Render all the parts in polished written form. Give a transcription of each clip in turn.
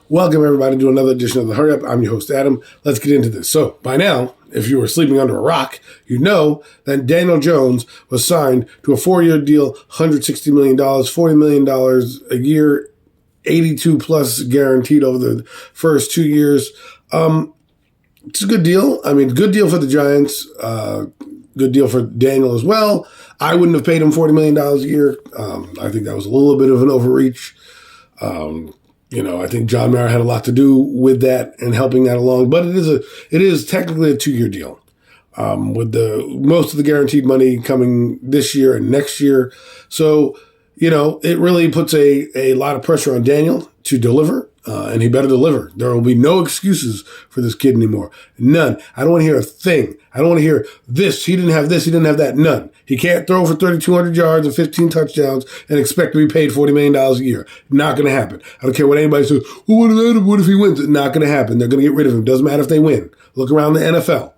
Welcome, everybody, to another edition of The Hurry Up. I'm your host, Adam. Let's get into this. So, by now, if you were sleeping under a rock, you know that Daniel Jones was signed to a 4-year deal, $160 million, $40 million a year, 82 plus guaranteed over the first 2 years. It's a good deal. I mean, good deal for the Giants. Good deal for Daniel as well. I wouldn't have paid him $40 million a year. I think that was a little bit of an overreach. I think John Mara had a lot to do with that and helping that along. But it is technically a 2-year deal, with most of the guaranteed money coming this year and next year. So, it really puts a lot of pressure on Daniel to deliver, and he better deliver. There will be no excuses for this kid anymore. None. I don't want to hear a thing. I don't want to hear this. He didn't have this. He didn't have that. None. He can't throw for 3,200 yards and 15 touchdowns and expect to be paid $40 million a year. Not going to happen. I don't care what anybody says. Well, what if he wins? Not going to happen. They're going to get rid of him. Doesn't matter if they win. Look around the NFL.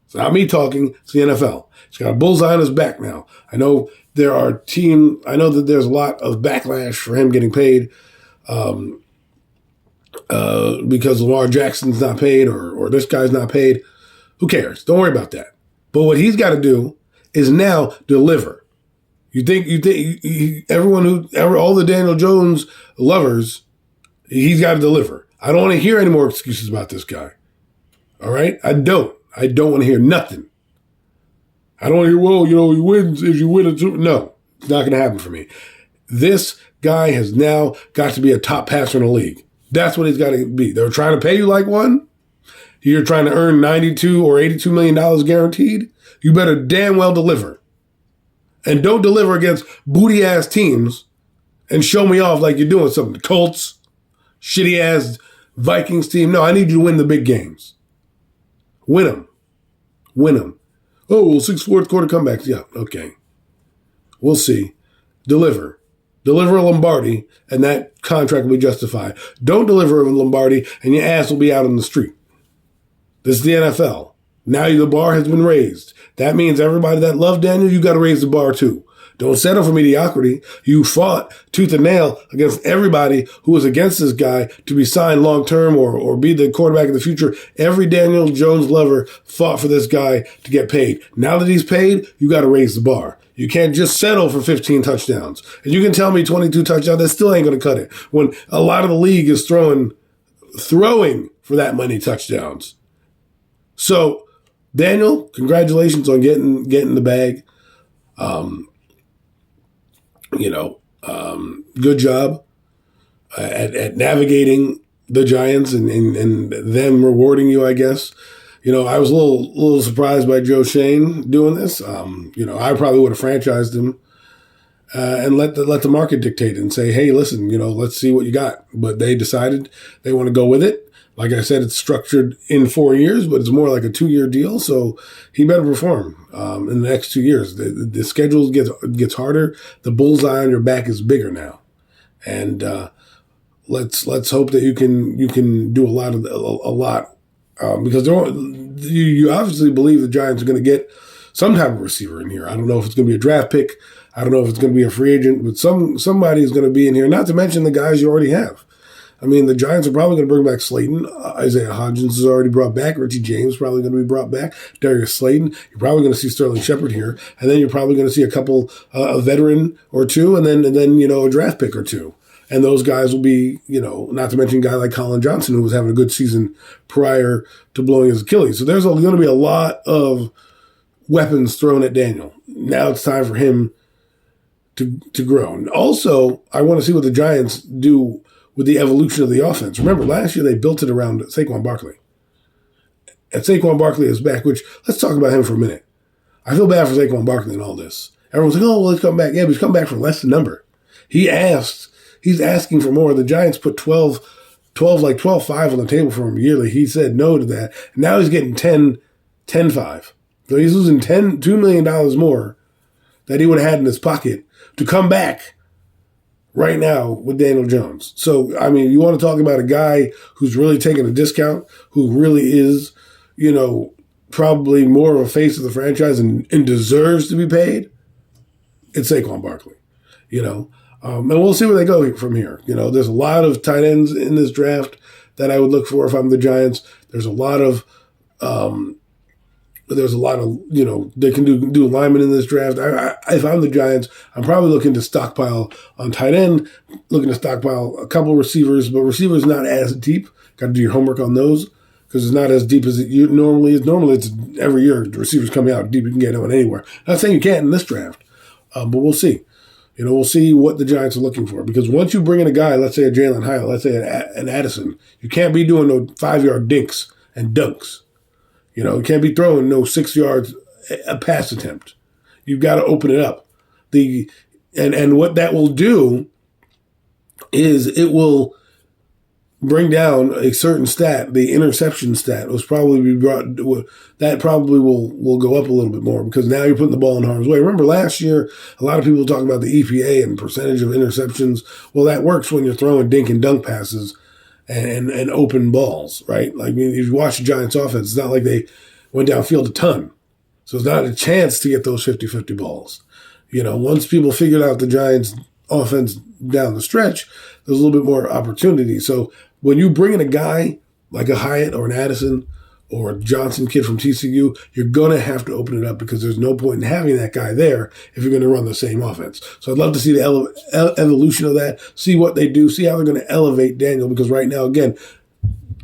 It's not me talking. It's the NFL. He's got a bullseye on his back now. I know that there's a lot of backlash for him getting paid because Lamar Jackson's not paid or this guy's not paid. Who cares? Don't worry about that. But what he's got to do is now deliver. You think all the Daniel Jones lovers, he's got to deliver. I don't want to hear any more excuses about this guy. All right? I don't want to hear nothing. I don't want to hear, he wins if you win it. No, it's not going to happen for me. This guy has now got to be a top passer in the league. That's what he's got to be. They're trying to pay you like one. You're trying to earn $92 or $82 million guaranteed. You better damn well deliver. And don't deliver against booty-ass teams and show me off like you're doing something. Colts, shitty-ass Vikings team. No, I need you to win the big games. Win them. Oh, well, 6 fourth quarter comebacks. Yeah, okay. We'll see. Deliver a Lombardi, and that contract will be justified. Don't deliver a Lombardi, and your ass will be out on the street. This is the NFL. Now the bar has been raised. That means everybody that loved Daniel, you got to raise the bar too. Don't settle for mediocrity. You fought tooth and nail against everybody who was against this guy to be signed long-term or be the quarterback of the future. Every Daniel Jones lover fought for this guy to get paid. Now that he's paid, you got to raise the bar. You can't just settle for 15 touchdowns. And you can tell me 22 touchdowns, that still ain't going to cut it. When a lot of the league is throwing for that many touchdowns. So, Daniel, congratulations on getting the bag. Good job at navigating the Giants and them rewarding you, I guess. I was a little surprised by Joe Schoen doing this. I probably would have franchised him and let the market dictate and say, hey, listen, let's see what you got. But they decided they want to go with it. Like I said, it's structured in 4 years, but it's more like a 2-year deal. So he better perform in the next 2 years. The schedule gets harder. The bullseye on your back is bigger now, and let's hope that you can do a lot because you obviously believe the Giants are going to get some type of receiver in here. I don't know if it's going to be a draft pick. I don't know if it's going to be a free agent, but somebody is going to be in here. Not to mention the guys you already have. I mean, the Giants are probably going to bring back Slayton. Isaiah Hodgins is already brought back. Richie James probably going to be brought back. Darius Slayton. You're probably going to see Sterling Shepard here. And then you're probably going to see a couple, a veteran or two, and then a draft pick or two. And those guys will be, not to mention a guy like Colin Johnson, who was having a good season prior to blowing his Achilles. So there's going to be a lot of weapons thrown at Daniel. Now it's time for him to grow. And also, I want to see what the Giants do with the evolution of the offense. Remember, last year they built it around Saquon Barkley. And Saquon Barkley is back, which, let's talk about him for a minute. I feel bad for Saquon Barkley in all this. Everyone's like, oh, well, he's come back. Yeah, but he's come back for less than number. He's asking for more. The Giants put 12.5 on the table for him yearly. He said no to that. Now he's getting 10.5. So he's losing $2 million more that he would have had in his pocket to come back right now with Daniel Jones. So, I mean, you want to talk about a guy who's really taking a discount, who really is, probably more of a face of the franchise and deserves to be paid? It's Saquon Barkley. And we'll see where they go from here. There's a lot of tight ends in this draft that I would look for if I'm the Giants. There's a lot of they can do linemen in this draft. If I'm the Giants, I'm probably looking to stockpile on tight end, looking to stockpile a couple receivers, but receivers not as deep. Got to do your homework on those because it's not as deep as it normally is. Normally, it's every year the receivers coming out deep. You can get them anywhere. Not saying you can't in this draft, but we'll see. We'll see what the Giants are looking for. Because once you bring in a guy, let's say a Jalen Hyatt, let's say an Addison, you can't be doing no 5-yard dinks and dunks. You can't be throwing no 6 yards a pass attempt. You've got to open it up. And what that will do is it will bring down a certain stat. The interception stat was probably that probably will go up a little bit more because now you're putting the ball in harm's way. Remember last year, a lot of people were talking about the EPA and percentage of interceptions. Well, that works when you're throwing dink and dunk passes and open balls, right? Like, if you watch the Giants offense, it's not like they went downfield a ton. So it's not a chance to get those 50-50 balls. Once people figured out the Giants offense down the stretch, there's a little bit more opportunity. So when you bring in a guy like a Hyatt or an Addison or a Johnson kid from TCU, you're going to have to open it up because there's no point in having that guy there if you're going to run the same offense. So I'd love to see the evolution of that, see what they do, see how they're going to elevate Daniel because right now, again,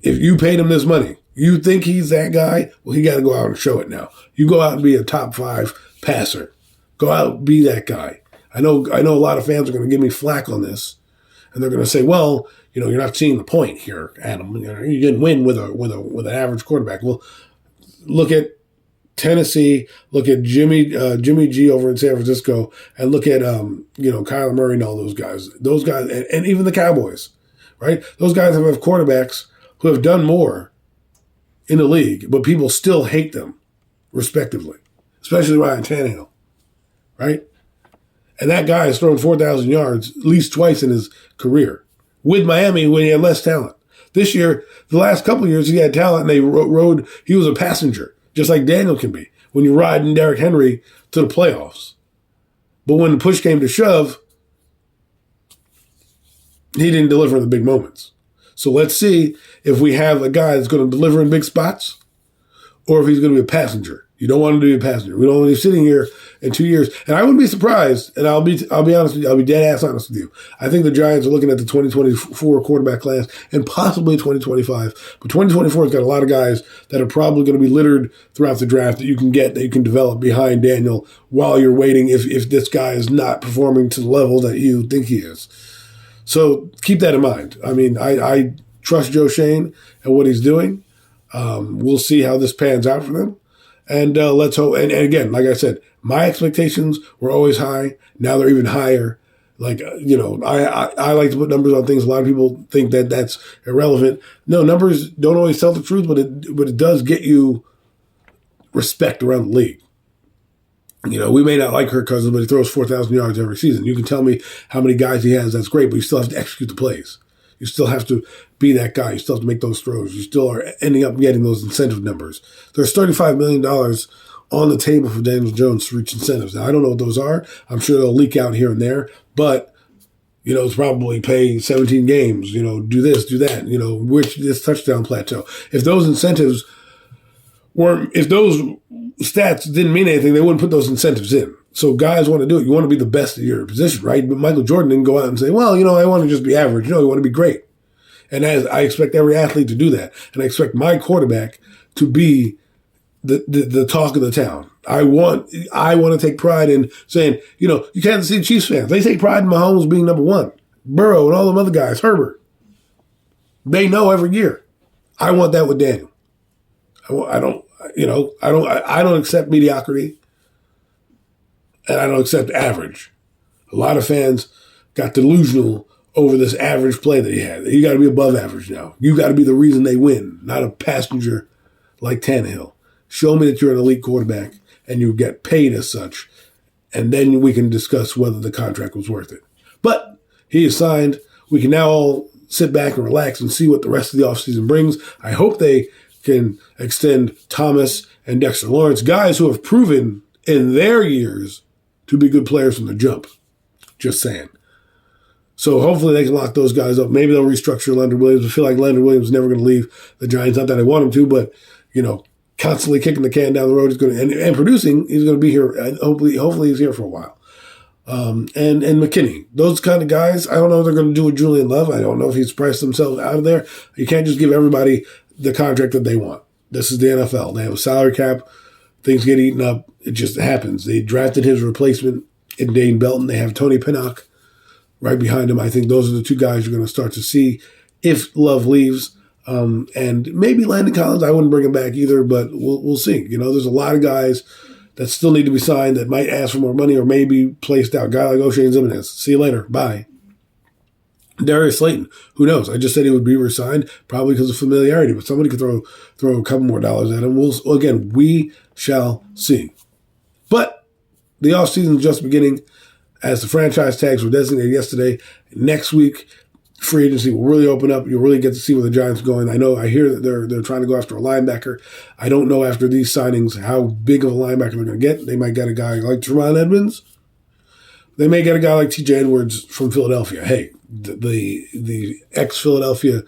if you paid him this money, you think he's that guy, well, he got to go out and show it now. You go out and be a top 5 passer. Go out and be that guy. I know a lot of fans are going to give me flack on this, and they're going to say, well, you're not seeing the point here, Adam. You didn't win with an average quarterback. Well, look at Tennessee, look at Jimmy G over in San Francisco, and look at Kyler Murray and all those guys. Those guys, and even the Cowboys, right? Those guys have quarterbacks who have done more in the league, but people still hate them, respectively, especially Ryan Tannehill, right? And that guy has thrown 4,000 yards at least twice in his career with Miami when he had less talent. This year, the last couple of years, he had talent and he was a passenger, just like Daniel can be when you're riding Derrick Henry to the playoffs. But when the push came to shove, he didn't deliver in the big moments. So let's see if we have a guy that's going to deliver in big spots or if he's going to be a passenger. You don't want him to be a passenger. We don't want him sitting here in 2 years. And I wouldn't be surprised, and I'll be honest with you, I'll be dead ass honest with you. I think the Giants are looking at the 2024 quarterback class and possibly 2025. But 2024 has got a lot of guys that are probably going to be littered throughout the draft that you can develop behind Daniel while you're waiting if this guy is not performing to the level that you think he is. So keep that in mind. I mean, I trust Joe Schoen and what he's doing. We'll see how this pans out for them. And let's hope. And again, like I said, my expectations were always high. Now they're even higher. Like, I like to put numbers on things. A lot of people think that that's irrelevant. No, numbers don't always tell the truth, but it does get you respect around the league. We may not like Kirk Cousins, but he throws 4,000 yards every season. You can tell me how many guys he has. That's great, but you still have to execute the plays. You still have to be that guy. You still have to make those throws. You still are ending up getting those incentive numbers. There's $35 million on the table for Daniel Jones to reach incentives. Now, I don't know what those are. I'm sure they'll leak out here and there, but, it's probably pay 17 games, do this, do that, reach this touchdown plateau. If those incentives if those stats didn't mean anything, they wouldn't put those incentives in. So guys want to do it. You want to be the best at your position, right? But Michael Jordan didn't go out and say, well, I want to just be average. You want to be great. And I expect every athlete to do that. And I expect my quarterback to be the talk of the town. I want to take pride in saying, you can't see Chiefs fans. They take pride in Mahomes being number one. Burrow and all them other guys, Herbert. They know every year. I want that with Daniel. I don't accept mediocrity. And I don't accept average. A lot of fans got delusional over this average play that he had. You got to be above average now. You got to be the reason they win, not a passenger like Tannehill. Show me that you're an elite quarterback and you get paid as such, and then we can discuss whether the contract was worth it. But he is signed. We can now all sit back and relax and see what the rest of the offseason brings. I hope they can extend Thomas and Dexter Lawrence, guys who have proven in their years to be good players from the jump. Just saying. So hopefully they can lock those guys up. Maybe they'll restructure Leonard Williams. I feel like Leonard Williams is never going to leave the Giants. Not that I want him to, but, constantly kicking the can down the road. He's going to, and producing, he's going to be here. And hopefully he's here for a while. And McKinney, those kind of guys, I don't know what they're going to do with Julian Love. I don't know if he's priced themselves out of there. You can't just give everybody the contract that they want. This is the NFL. They have a salary cap. Things get eaten up. It just happens. They drafted his replacement in Dane Belton. They have Tony Pinnock right behind him. I think those are the two guys you're going to start to see if Love leaves. And maybe Landon Collins, I wouldn't bring him back either, but we'll see. There's a lot of guys that still need to be signed that might ask for more money or maybe placed out. Guy like O'Shane Ximines. See you later. Bye. Darius Slayton. Who knows? I just said he would be re-signed probably because of familiarity, but somebody could throw a couple more dollars at him. We shall see. But the offseason is just beginning as the franchise tags were designated yesterday. Next week, free agency will really open up. You'll really get to see where the Giants are going. I hear that they're trying to go after a linebacker. I don't know after these signings how big of a linebacker they're going to get. They might get a guy like Tremont Edmonds. They may get a guy like T.J. Edwards from Philadelphia. Hey, the ex-Philadelphia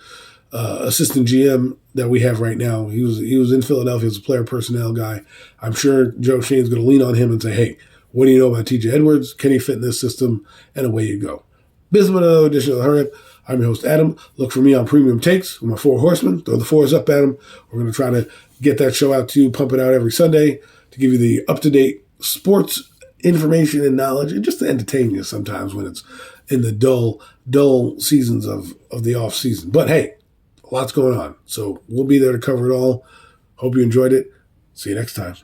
assistant GM that we have right now, he was in Philadelphia as a player personnel guy. I'm sure Joe Shane's going to lean on him and say, hey, what do you know about T.J. Edwards? Can he fit in this system? And away you go. This has been another edition of The Hurry Up. I'm your host, Adam. Look for me on Premium Takes with my four horsemen. Throw the fours up at them. We're going to try to get that show out to you, pump it out every Sunday to give you the up-to-date sports information and knowledge, and just to entertain you sometimes when it's in the dull seasons of the off season. But hey, lots going on. So we'll be there to cover it all. Hope you enjoyed it. See you next time.